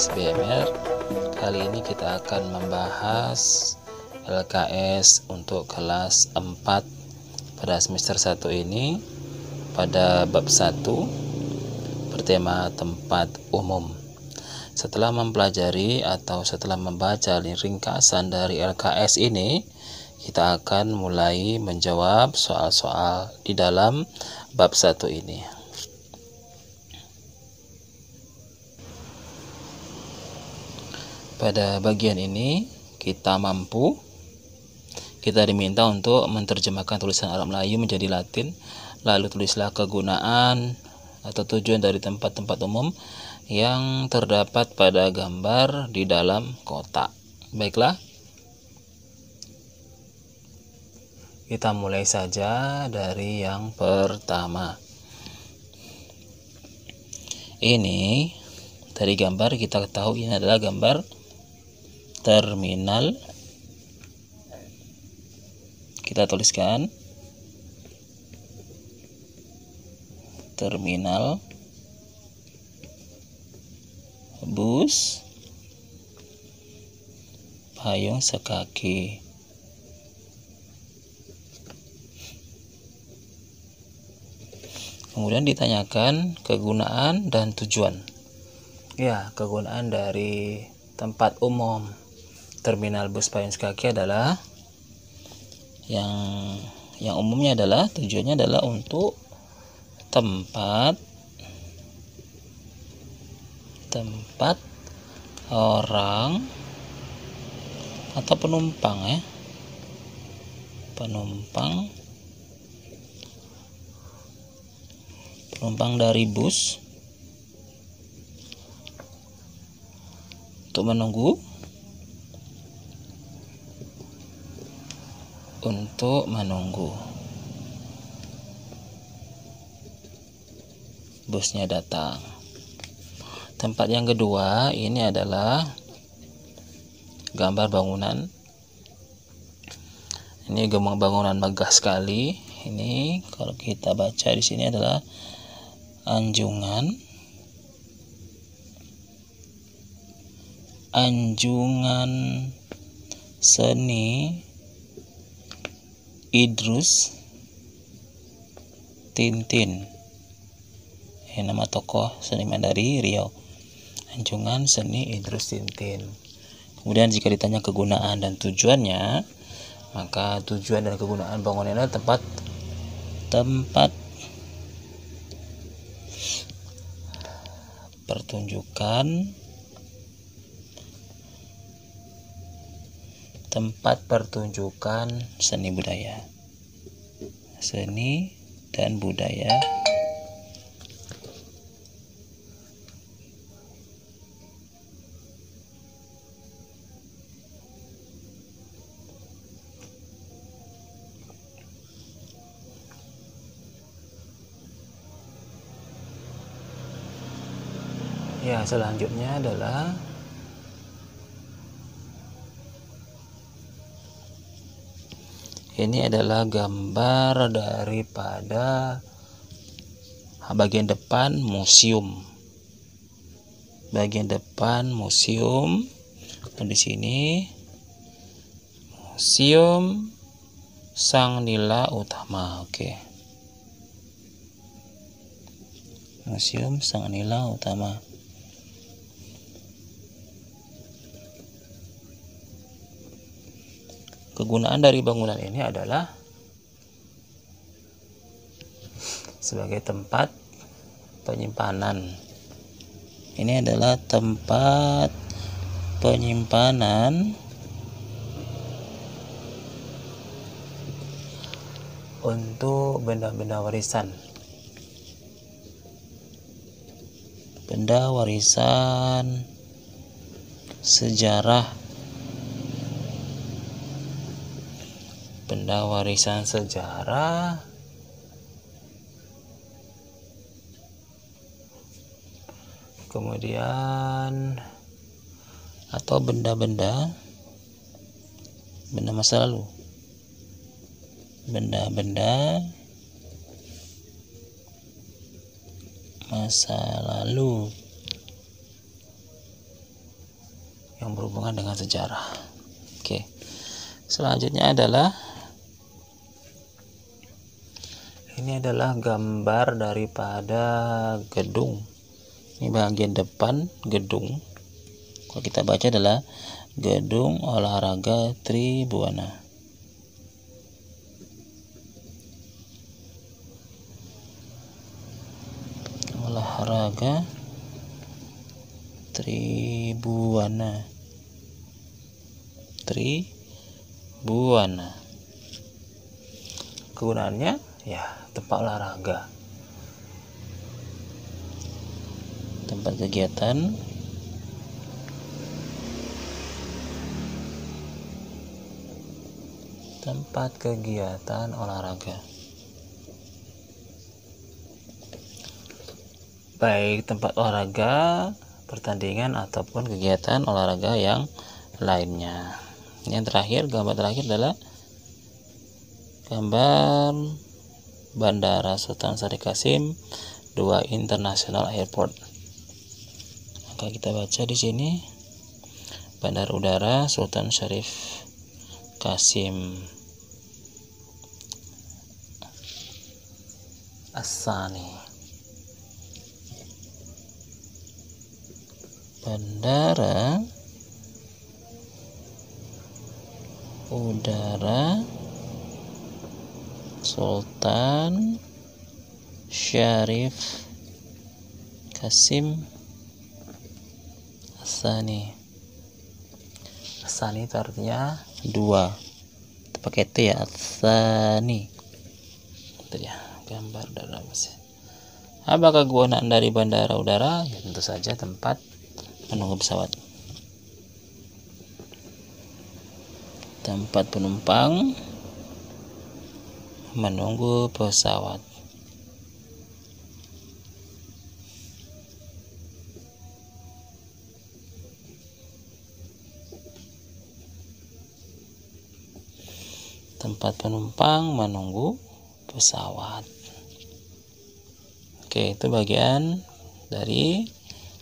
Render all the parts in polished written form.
SBMR. Kali ini kita akan membahas LKS untuk kelas 4 pada semester 1 ini pada bab 1 bertema tempat umum. Setelah mempelajari atau setelah membaca ringkasan dari LKS ini, kita akan mulai menjawab soal-soal di dalam bab 1 ini. Pada bagian ini kita diminta untuk menerjemahkan tulisan Arab Melayu menjadi Latin, lalu tulislah kegunaan atau tujuan dari tempat-tempat umum yang terdapat pada gambar di dalam kotak. Baiklah, kita mulai saja dari yang pertama. Ini dari gambar kita tahu ini adalah gambar terminal. Kita tuliskan terminal bus payung sekaki. Kemudian ditanyakan kegunaan dan tujuan. Ya, kegunaan dari tempat umum terminal bus payung sekaki adalah yang umumnya adalah tujuannya adalah untuk tempat orang atau penumpang penumpang dari bus untuk menunggu busnya datang. Tempat yang kedua ini adalah gambar bangunan. Ini bangunan megah sekali. Ini kalau kita baca di sini adalah Anjungan Seni Idrus Tintin. Ini nama tokoh seniman dari Riau. Anjungan Seni Idrus Tintin. Kemudian jika ditanya kegunaan dan tujuannya, maka tujuan dan kegunaan bangunan adalah tempat pertunjukan seni dan budaya. Ya, selanjutnya adalah ini adalah gambar daripada bagian depan museum. Dan di sini Museum Sang Nila Utama. Museum Sang Nila Utama. Kegunaan dari bangunan ini adalah sebagai tempat penyimpanan. Ini adalah tempat penyimpanan untuk benda-benda warisan. Benda warisan sejarah. Kemudian atau benda masa lalu. Benda-benda masa lalu. yang berhubungan dengan sejarah. Oke. Selanjutnya adalah ini adalah gambar daripada gedung. Ini bagian depan gedung. Kalau kita baca adalah Gedung Olahraga Tribuana. Olahraga Tribuana. Tribuana. Kegunaannya ya tempat olahraga, tempat kegiatan, olahraga, baik tempat olahraga, pertandingan ataupun kegiatan olahraga yang lainnya. Yang terakhir, gambar terakhir adalah gambar Bandara Sultan Syarif Qasim II International Airport. Maka kita baca di sini Bandara Udara Sultan Syarif Qasim As-Tsani. Bandara Udara Sultan Syarif Qasim As-Tsani. As-Tsani itu artinya dua, pakai T ya, As-Tsani. Itu dia gambar dalam mesin. Apakah kegunaan dari bandara udara? Ya, tentu saja tempat menunggu pesawat. Tempat penumpang menunggu pesawat. Tempat penumpang menunggu pesawat. Oke, itu bagian dari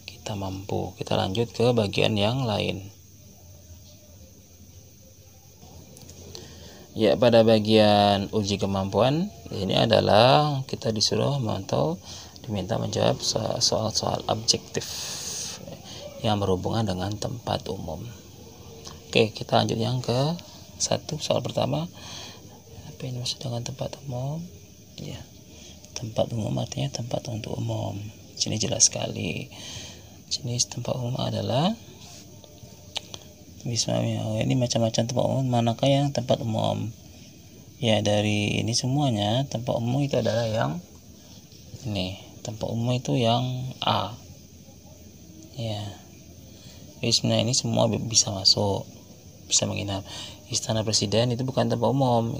kita mampu. Kita lanjut ke bagian yang lain. Ya, pada bagian uji kemampuan ini adalah kita disuruh diminta menjawab soal-soal objektif yang berhubungan dengan tempat umum. Oke, kita lanjut yang ke satu. Soal pertama, apa yang dimaksud dengan tempat umum? Ya, tempat umum artinya tempat untuk umum. Sini jelas sekali. Jenis tempat umum adalah Bismillah. Ini macam-macam tempat umum. Manakah yang tempat umum? Ya, dari ini semuanya tempat umum itu adalah yang ini. Tempat umum itu yang A. Ya. Bismillah, ini semua bisa masuk, bisa menginap. Istana Presiden itu bukan tempat umum.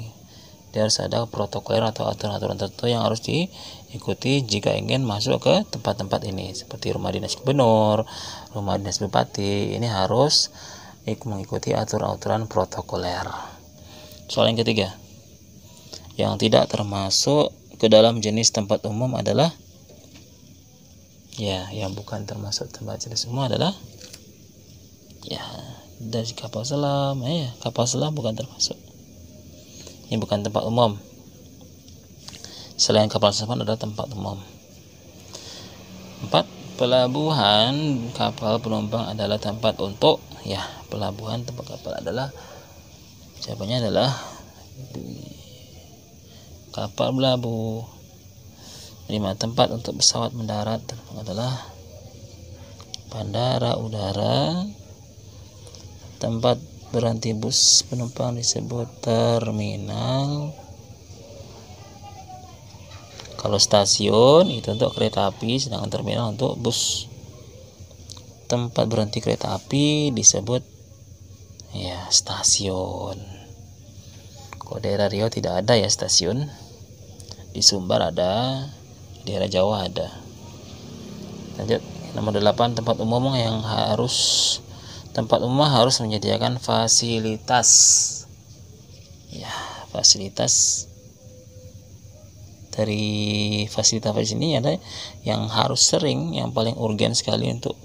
Dia harus ada protokoler atau aturan-aturan tertentu yang harus diikuti jika ingin masuk ke tempat-tempat ini, seperti rumah dinas gubernur, rumah dinas bupati. Ini harus mengikuti aturan-aturan protokoler. Soal yang ketiga, yang tidak termasuk ke dalam jenis tempat umum adalah, ya, yang bukan termasuk tempat jenis umum adalah, ya, dari kapal selam. Ya, kapal selam bukan termasuk. Ini bukan tempat umum. Selain kapal selam adalah tempat umum. 4. Pelabuhan kapal penumpang adalah tempat untuk, ya, pelabuhan tempat kapal adalah, jawabannya adalah kapal berlabuh. 5. Tempat untuk pesawat mendarat adalah bandara udara. Tempat berhenti bus penumpang disebut terminal. Kalau stasiun itu untuk kereta api, sedangkan terminal untuk bus. Tempat berhenti kereta api disebut, ya, stasiun. Kalau daerah Riau tidak ada ya stasiun. Di Sumbar ada, di daerah Jawa ada. Lanjut, nomor 8, tempat umum harus menyediakan fasilitas. Ya, fasilitas. Dari fasilitas di sini ada yang harus sering, yang paling urgen sekali untuk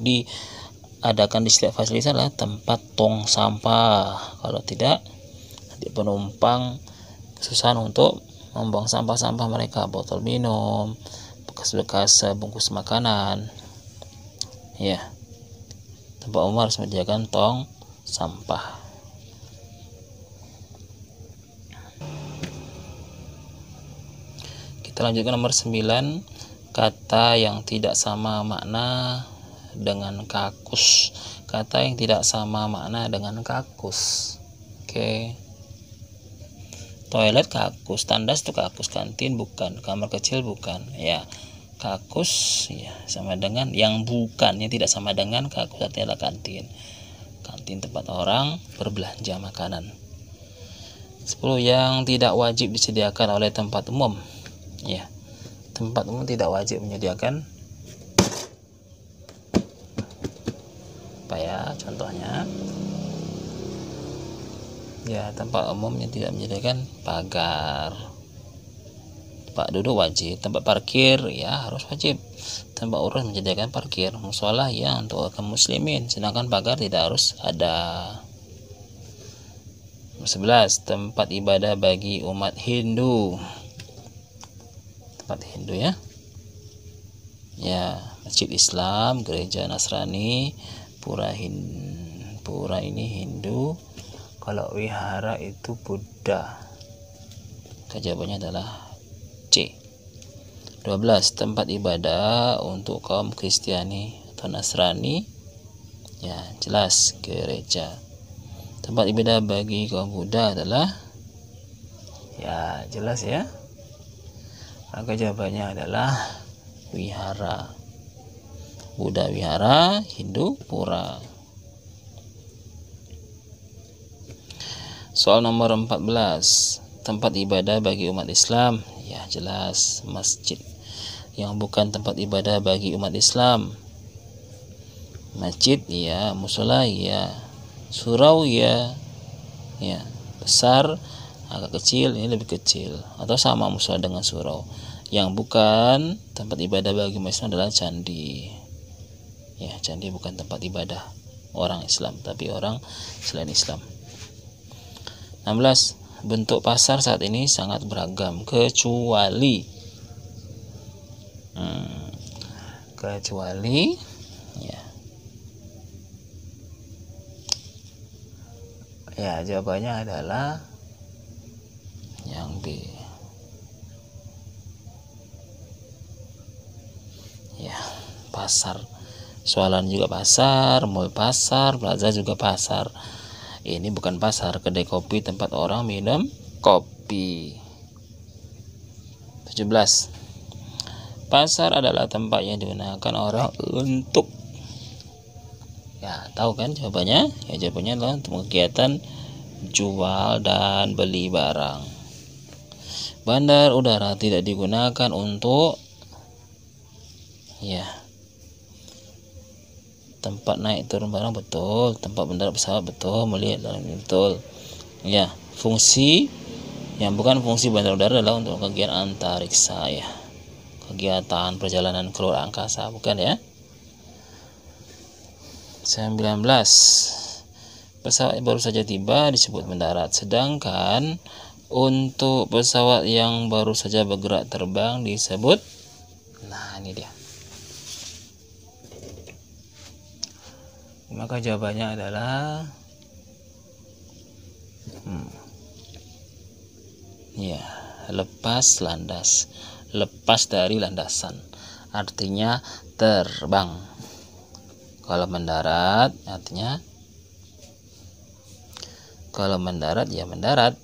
adakan di setiap fasilitas adalah tempat tong sampah. Kalau tidak, nanti penumpang kesusahan untuk membuang sampah-sampah mereka, botol minum, bekas-bekas bungkus makanan. Ya, tempat umum harus menyediakan tong sampah. Kita lanjutkan nomor 9, kata yang tidak sama makna dengan kakus. Kata yang tidak sama makna dengan kakus. Oke. Toilet kakus, tandas itu kakus, kantin bukan, kamar kecil bukan. Ya, kakus ya sama dengan yang bukan, yang tidak sama dengan kakus artinya adalah kantin. Kantin tempat orang berbelanja makanan. 10 yang tidak wajib disediakan oleh tempat umum. Ya, tempat umum tidak wajib menyediakan apa ya, contohnya ya, tempat umum yang tidak menyediakan pagar. Tempat duduk wajib, tempat parkir ya harus wajib. Tempat urus menyediakan parkir. Musola ya untuk kaum muslimin, sedangkan pagar tidak harus ada. 11, tempat ibadah bagi umat Hindu. Tempat Hindu ya. Ya, masjid Islam, gereja Nasrani, pura ini Hindu. Kalau wihara itu Buddha. Jawabannya adalah C. 12, tempat ibadah untuk kaum Kristiani atau Nasrani. Ya, jelas gereja. Tempat ibadah bagi kaum Buddha adalah ya, jelas ya. Maka jawabannya adalah wihara. Buddha wihara, Hindu pura. Soal nomor 14, tempat ibadah bagi umat Islam. Ya, jelas masjid. Yang bukan tempat ibadah bagi umat Islam, masjid ya, musola ya, surau ya, ya besar, agak kecil, ini lebih kecil atau sama musola dengan surau. Yang bukan tempat ibadah bagi umat Islam adalah candi. Ya, candi bukan tempat ibadah orang Islam, tapi orang selain Islam. 16, bentuk pasar saat ini sangat beragam kecuali ya. Ya, jawabannya adalah yang B. Ya, pasar. Soalan juga pasar, mall pasar, plaza juga pasar. Ini bukan pasar, kedai kopi tempat orang minum kopi. 17, pasar adalah tempat yang digunakan orang untuk, ya tahu kan jawabannya? Ya, jawabannya adalah untuk kegiatan jual dan beli barang. Bandar udara tidak digunakan untuk ya, tempat naik turun barang betul, tempat mendarat pesawat betul, melihat dalam betul. Ya, fungsi yang bukan fungsi bandar udara adalah untuk kegiatan antariksa ya. Kegiatan perjalanan keluar angkasa, bukan ya. 19, pesawat yang baru saja tiba disebut mendarat, sedangkan untuk pesawat yang baru saja bergerak terbang disebut, nah ini dia. Maka jawabannya adalah ya, lepas landas, lepas dari landasan, artinya terbang. Kalau mendarat artinya, kalau mendarat ya mendarat,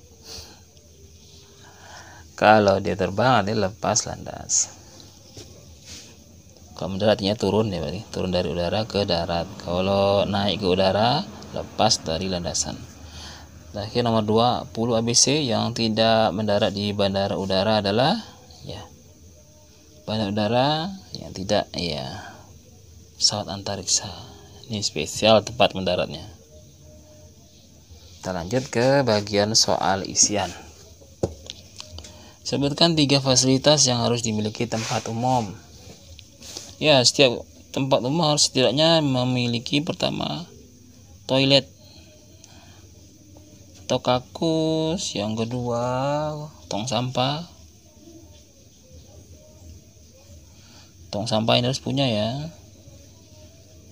kalau dia terbang artinya lepas landas. Kalau mendarat artinya turun ya, berarti turun dari udara ke darat. Kalau naik ke udara, lepas dari landasan. Terakhir nomor 20 ABC yang tidak mendarat di bandara udara adalah ya, bandara udara yang tidak ya, pesawat antariksa. Ini spesial tempat mendaratnya. Kita lanjut ke bagian soal isian. Sebutkan 3 fasilitas yang harus dimiliki tempat umum. Ya, setiap tempat umum harus setidaknya memiliki pertama toilet atau kakus, yang kedua tong sampah. Tong sampah ini harus punya ya.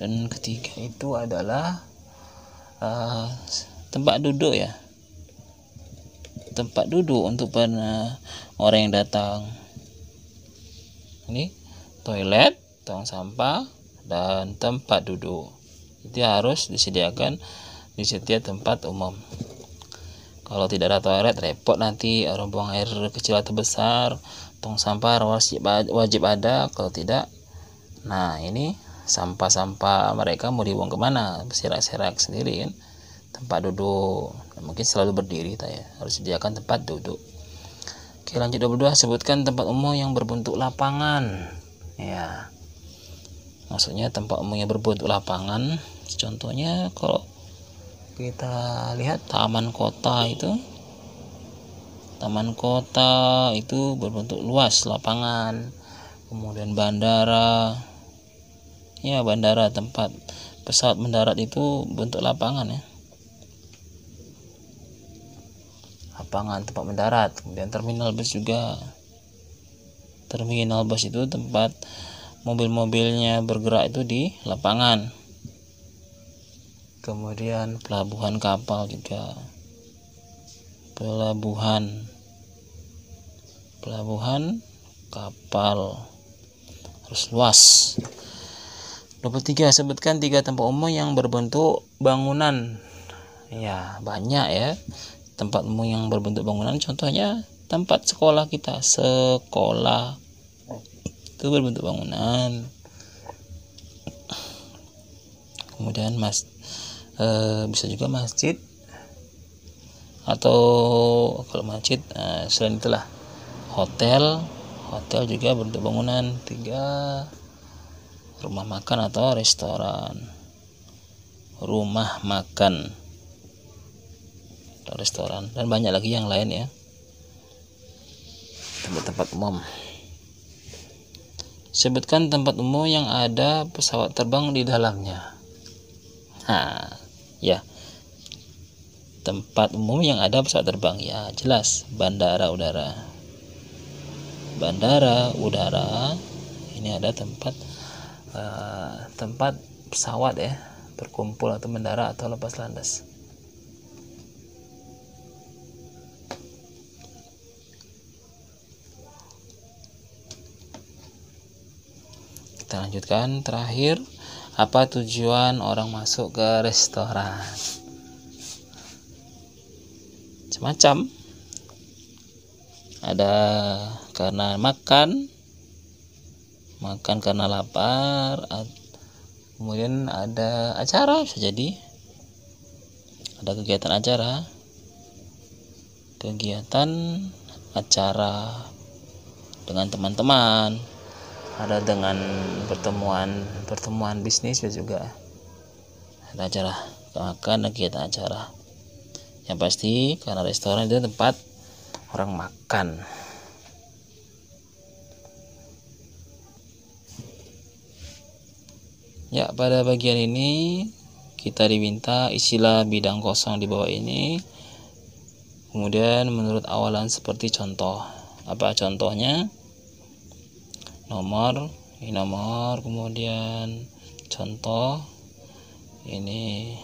Dan ketiga itu adalah tempat duduk ya. Tempat duduk untuk orang yang datang. Ini toilet, tong sampah, dan tempat duduk. Itu harus disediakan di setiap tempat umum. Kalau tidak ada toilet, repot nanti orang buang air kecil atau besar. Tong sampah wajib ada, kalau tidak, nah ini sampah-sampah mereka mau dibuang kemana? Berserak-serak sendiri kan. Tempat duduk, mungkin selalu berdiri ya. Harus sediakan tempat duduk. Oke, lanjut 22, sebutkan tempat umum yang berbentuk lapangan. Ya, maksudnya tempat umum yang berbentuk lapangan. Contohnya kalau kita lihat taman kota itu berbentuk luas lapangan. Kemudian bandara, ya bandara, tempat pesawat mendarat itu bentuk lapangan ya. Lapangan tempat mendarat. Kemudian terminal bus juga. Terminal bus itu tempat mobil-mobilnya bergerak itu di lapangan. Kemudian pelabuhan kapal juga. Pelabuhan kapal harus luas. 23, sebutkan 3 tempat umum yang berbentuk bangunan. Ya, banyak ya tempat umum yang berbentuk bangunan. Contohnya tempat sekolah kita, sekolah itu berbentuk bangunan. Kemudian bisa juga masjid, atau kalau masjid selain itulah hotel juga bentuk bangunan. 3, rumah makan atau restoran. Rumah makan atau restoran, dan banyak lagi yang lain ya, tempat-tempat umum. Sebutkan tempat umum yang ada pesawat terbang di dalamnya. Ya, tempat umum yang ada pesawat terbang, ya jelas bandara udara ini ada tempat pesawat ya berkumpul atau mendarat atau lepas landas. Kita lanjutkan. Terakhir, apa tujuan orang masuk ke restoran? Macam ada karena makan karena lapar, kemudian ada acara, bisa jadi ada kegiatan acara dengan teman-teman, ada dengan pertemuan bisnis, juga ada acara makan dan kegiatan acara. Yang pasti karena restoran itu tempat orang makan. Ya, pada bagian ini kita diminta isilah bidang kosong di bawah ini. Kemudian menurut awalan seperti contoh. Apa contohnya? Nomor, kemudian contoh, ini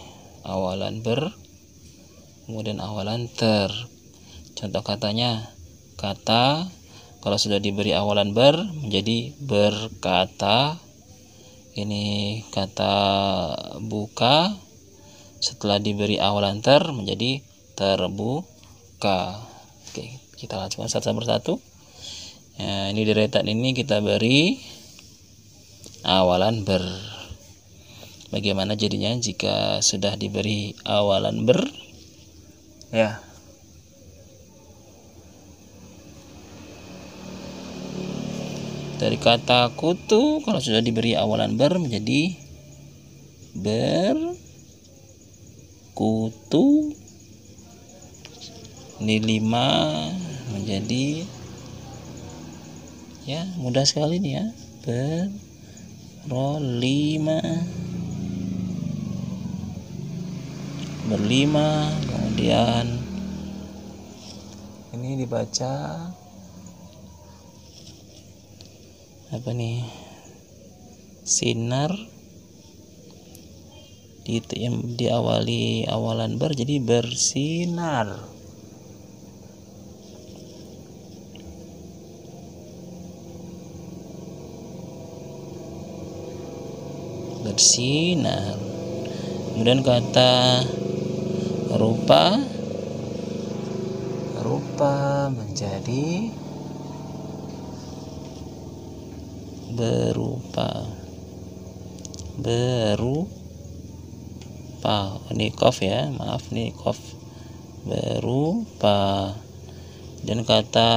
awalan ber, kemudian awalan ter. Contoh katanya, kata kalau sudah diberi awalan ber menjadi berkata. Ini kata buka setelah diberi awalan ter menjadi terbuka. Oke, kita langsung satu persatu. Ya, ini di retan ini kita beri awalan ber. Bagaimana jadinya jika sudah diberi awalan ber? Ya, dari kata kutu kalau sudah diberi awalan ber menjadi berkutu. Ini 5 menjadi, ya mudah sekali nih ya, ro lima, berlima. Kemudian ini dibaca apa nih, sinar, diawali awalan ber jadi bersinar. Bersinar. Kemudian kata rupa, rupa menjadi berupa, berupa. Ini kof ya, maaf nih kof. Berupa. Dan kata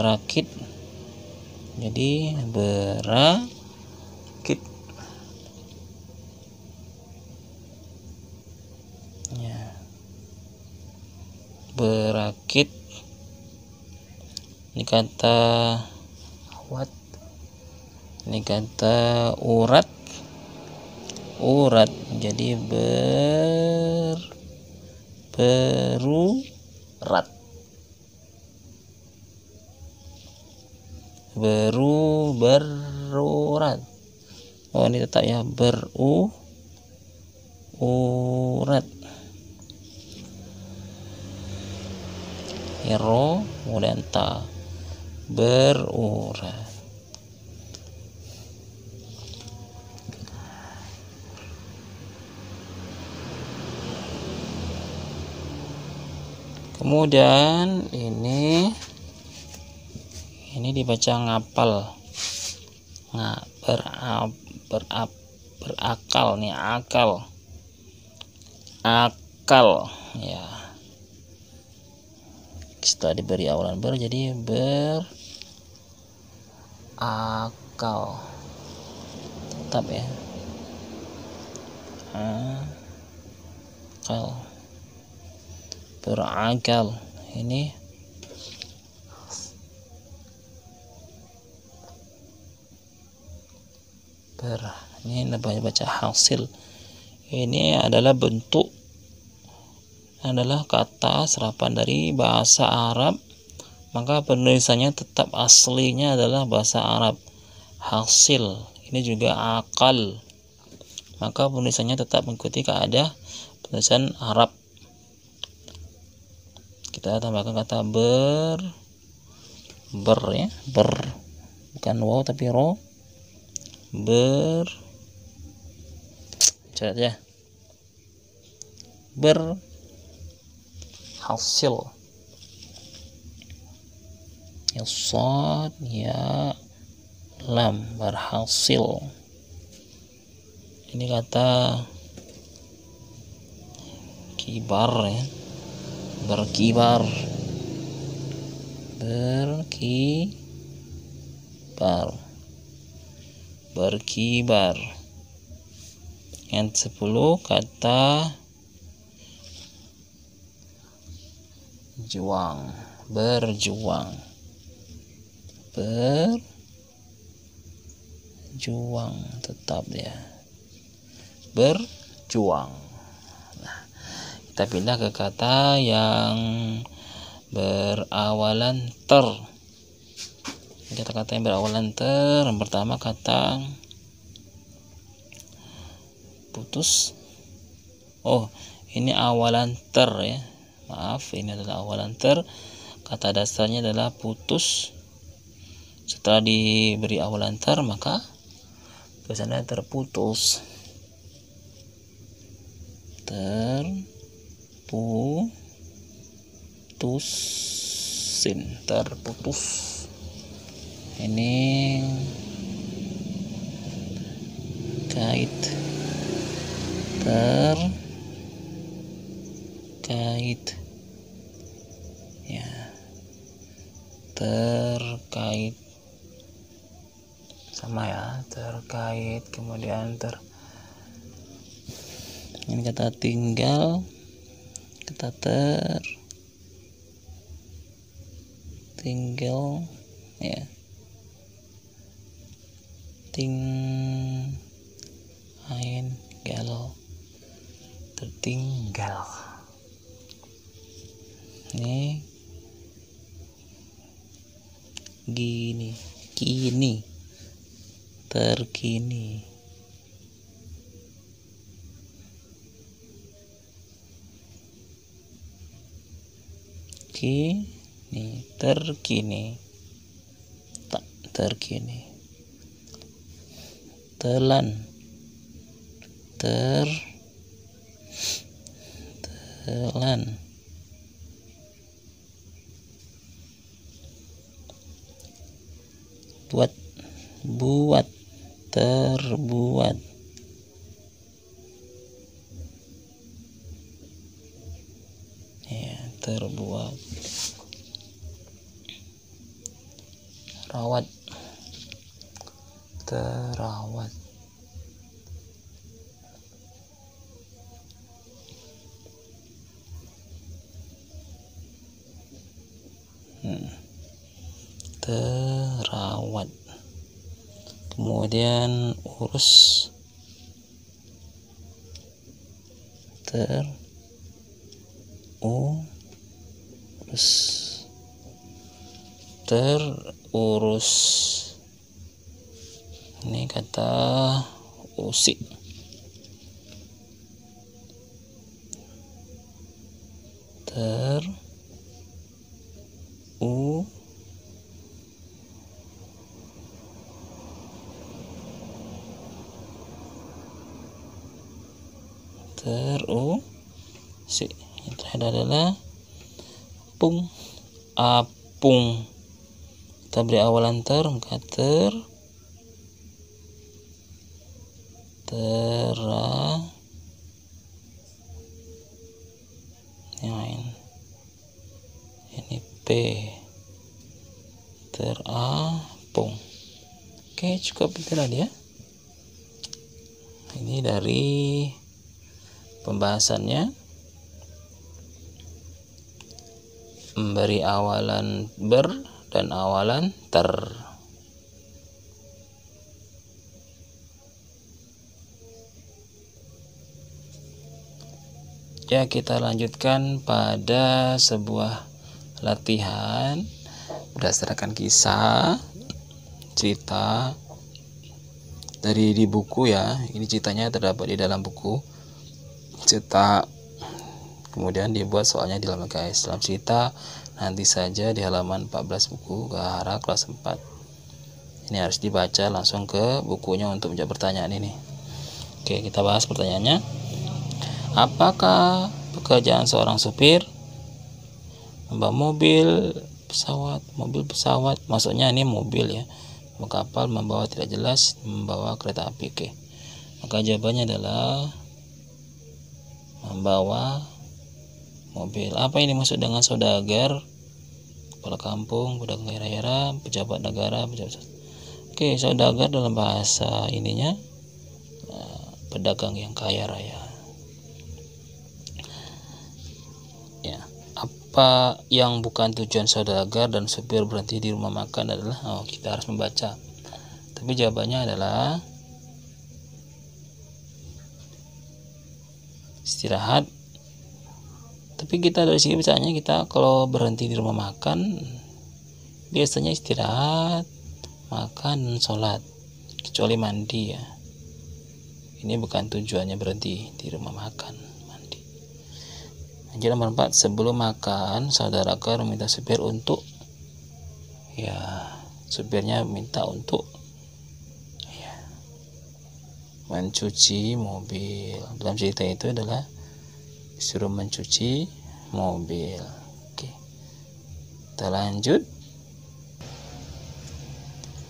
rakit jadi berakit. Ya. Berakit. Ini kata wat. Ini kata urat, urat jadi berurat, berurat. Oh ini tetap ya, berurat. Ro kemudian ta, berurat. Kemudian ini dibaca ngapal, berakal nih, akal ya. Setelah diberi awalan ber jadi berakal, tetap ya, akal, berakal. Ini ini baca hasil. Ini adalah bentuk, adalah kata serapan dari bahasa Arab, maka penulisannya tetap aslinya adalah bahasa Arab. Hasil ini juga akal, maka penulisannya tetap mengikuti keadaan penulisan Arab. Kita tambahkan kata ber ya, bukan waw tapi ro, catat ya, berhasil. Ya shad ya lam, berhasil. Ini kata kibar ya, berkibar, berkibar. Yang 10 kata juang, berjuang, tetap ya, berjuang. Nah, kita pindah ke kata yang berawalan ter. Kata-kata yang berawalan ter, yang pertama kata putus. Oh, ini awalan ter ya. Maaf, ini adalah awalan ter. Kata dasarnya adalah putus. Setelah diberi awalan ter, maka tulisannya terputus. Terputus. Ini terkait ya, terkait sama ya, terkait. Kemudian ini kata tinggal, kata tinggal ya, tertinggal. Ini kini, terkini. Terkini, tak terkini. Telan, telan. Buat, terbuat. Ya, terbuat. Rawat, terawat. Terawat. Kemudian urus, terurus. Ini kata usik. Terusik. Yang terakhir adalah apung. Kita beri awalan maka ini P, terapung. Oke, cukup itu tadi ya. Ini dari pembahasannya, memberi awalan ber dan awalan ter. Ya, kita lanjutkan pada sebuah latihan berdasarkan kisah cerita dari di buku ya. Ini ceritanya terdapat di dalam buku cetak, kemudian dibuat soalnya di dalam LKS. Dalam cerita nanti saja di halaman 14 buku Gahara kelas 4. Ini harus dibaca langsung ke bukunya untuk menjawab pertanyaan ini. Oke, kita bahas pertanyaannya. Apakah pekerjaan seorang supir membawa mobil pesawat, maksudnya ini mobil ya, membawa kapal, membawa tidak jelas, membawa kereta api. Oke, maka jawabannya adalah membawa mobil. Apa ini maksud dengan saudagar? Kepala kampung, pedagang daerah, pejabat negara, pejabat. Oke, saudagar dalam bahasa ininya pedagang yang kaya raya. Ya, apa yang bukan tujuan saudagar dan supir berhenti di rumah makan adalah kita harus membaca. Tapi jawabannya adalah istirahat. Tapi kita dari sini bacanya, kita kalau berhenti di rumah makan biasanya istirahat, makan, dan sholat, kecuali mandi ya. Ini bukan tujuannya berhenti di rumah makan, mandi. Lanjut nomor 4, sebelum makan saudara Kar meminta supir untuk supirnya minta untuk mencuci mobil. Dalam cerita itu adalah disuruh mencuci mobil. Oke, kita lanjut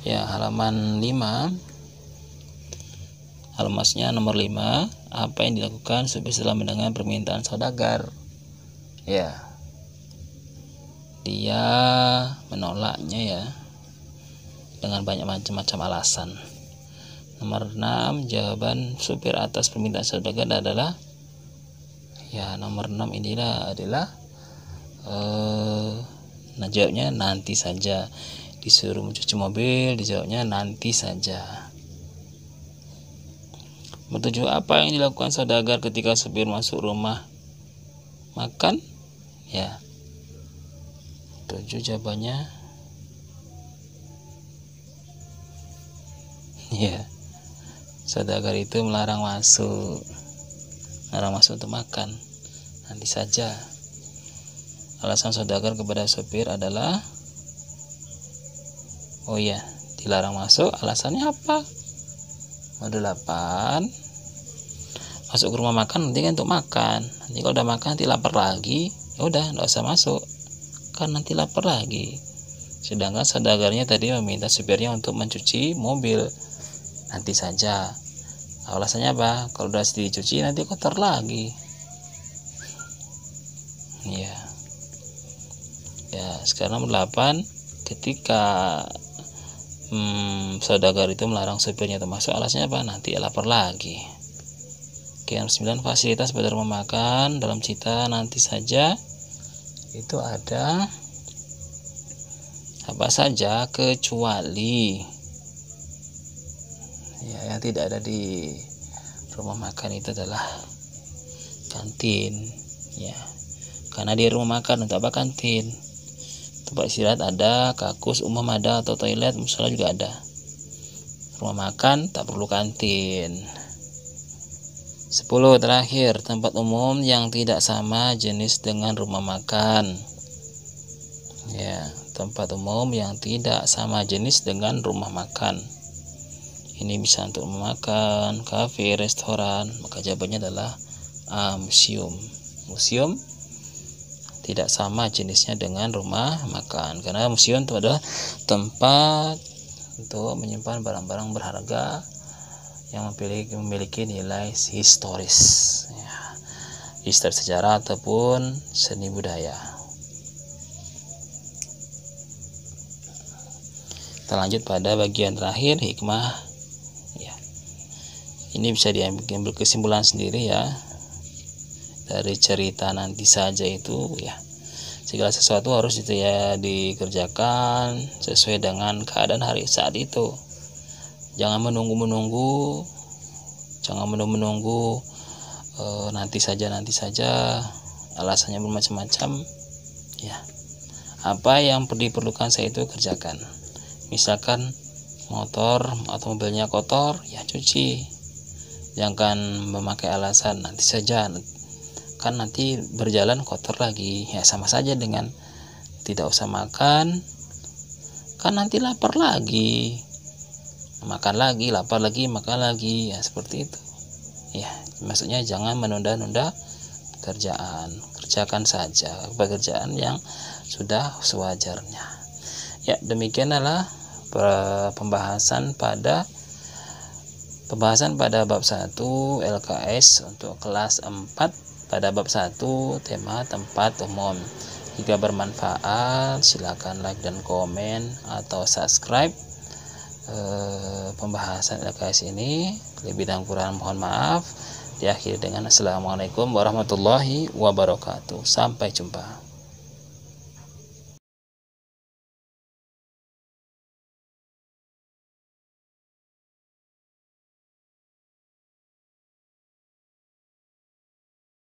ya, halaman 5. Halamasnya nomor 5. Apa yang dilakukan supir setelah mendengar permintaan saudagar? Ya, dia menolaknya ya dengan banyak macam-macam alasan. Nomor 6, jawaban supir atas permintaan saudagar adalah nomor 6 inilah adalah jawabnya nanti saja. Disuruh mencuci mobil, dijawabnya nanti saja. Bertujuh, apa yang dilakukan saudagar ketika supir masuk rumah makan? Ya. 7 jawabannya. Ya. Saudagar itu melarang masuk untuk makan. Nanti saja. Alasan saudagar kepada supir adalah, oh iya, dilarang masuk. Alasannya apa? Nomor 8, masuk ke rumah makan nanti kan untuk makan. Nanti kalau udah makan nanti lapar lagi, ya udah nggak usah masuk, kan nanti lapar lagi. Sedangkan saudagarnya tadi meminta supirnya untuk mencuci mobil. Nanti saja. Alasannya apa? Kalau udah dicuci nanti kotor lagi. Ya. Ya, sekarang nomor 8, ketika saudagar itu melarang supirnya untuk masuk, alasannya apa? Nanti lapar lagi. Oke, nomor 9, fasilitas pada rumah makan dalam cita nanti saja itu ada apa saja kecuali ya, yang tidak ada di rumah makan itu adalah kantin ya, karena di rumah makan untuk apa kantin? Tempat istirahat ada, kakus umum ada, atau toilet musola juga ada. Rumah makan tak perlu kantin. 10 terakhir, tempat umum yang tidak sama jenis dengan rumah makan. Ya, tempat umum yang tidak sama jenis dengan rumah makan. Ini bisa untuk makan, kafe, restoran. Maka jawabannya adalah museum. Museum tidak sama jenisnya dengan rumah makan, karena museum itu adalah tempat untuk menyimpan barang-barang berharga yang memiliki nilai historis ya, histori sejarah ataupun seni budaya. Kita lanjut pada bagian terakhir, hikmah ya. Ini bisa diambil kesimpulan sendiri ya dari cerita nanti saja itu ya. Segala sesuatu harus dikerjakan sesuai dengan keadaan hari saat itu. Jangan menunggu nanti saja, alasannya bermacam-macam ya. Apa yang diperlukan saya itu kerjakan. Misalkan motor atau mobilnya kotor, ya cuci. Jangan memakai alasan nanti saja, kan nanti berjalan kotor lagi. Ya sama saja dengan tidak usah makan, kan nanti lapar lagi. Makan lagi, lapar lagi, makan lagi, ya seperti itu ya. Maksudnya jangan menunda-nunda pekerjaan, kerjakan saja pekerjaan yang sudah sewajarnya ya. Demikian adalah pembahasan pada bab 1 LKS untuk kelas 4 pada bab 1 tema tempat umum. Jika bermanfaat silakan like dan komen atau subscribe pembahasan LKS ini. Lebih dan kurang mohon maaf. Diakhiri dengan assalamualaikum warahmatullahi wabarakatuh. Sampai jumpa.